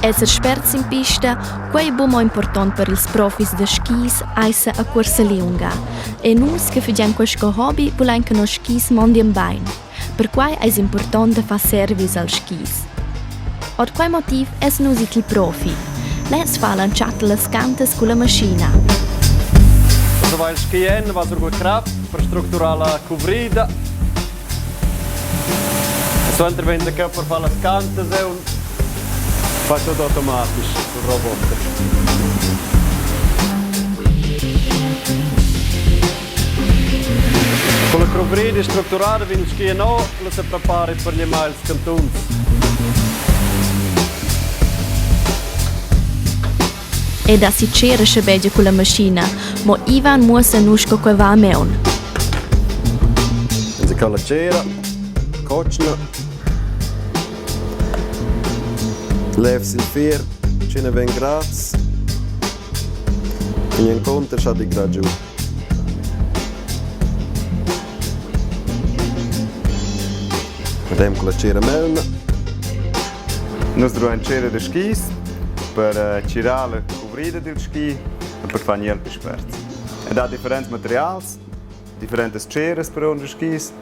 Esser sperts in pista, quei è bumo important per ils profis de skis aissa a corsa lunga. E nus che fagiam questo hobby volein che nos skis mondien bain. Per quai è important de far service al skis. Od quai motiv es nus itli profi. Les fa lanciate las cantas con la macchina. Also weil skien va sur gut kraft per strutturare la covrida. So intervento che per fare las cantas e un fa tutto automatisch sul robot. Con la covrida strutturata viene skien no, la si prepara per gli miles cantuns. E da si c'era scebegia con la macchina, ma Ivan muosa nusco qua va a meun. Si cala cera, cocina, levs il fier, ce ne ven graz, e in conto c'ha di giù. Vediamo con la cera meuna. Noi dobbiamo cera di skis per girare la covrida del ski e per fare niente sperzi. Ed ha differenti materiali, differenti cere per unsere skis.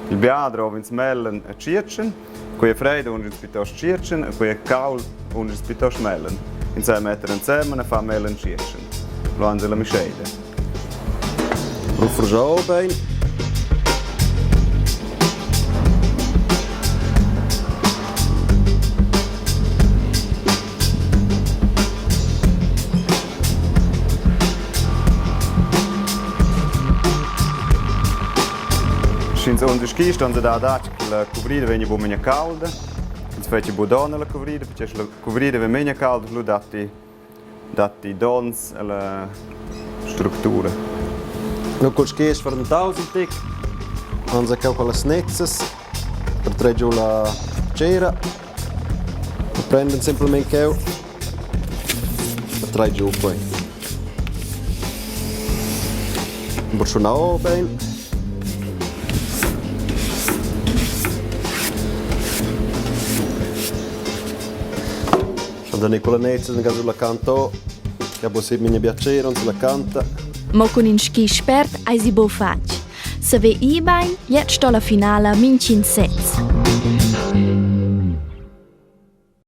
Il biadro ovins mellen e circen, qui è freddo und piuttosto circen e qui è caldo und piuttosto mellen. Insieme mettere insieme e fa mellen circen. Lo hanno la miscela. Ruffer già bene. In unsere ski stanno da la covrida viene un po' calda, si fa un po' donna la covrida, perché la covrida viene meno calda, lo dati dons alla struttura. No col ski es faren tausentic, hanno anche con le snetzes, per tre giù la cera, prendono semplicemente che per tre giù poi. Borcionao bene. Da Nicola Nezza in caso la canto, che ha possibile mi piacere, non se la canta. Ma con un ski spert hai si bo fac. Se ve i bain, jet sto la finale minci in sez.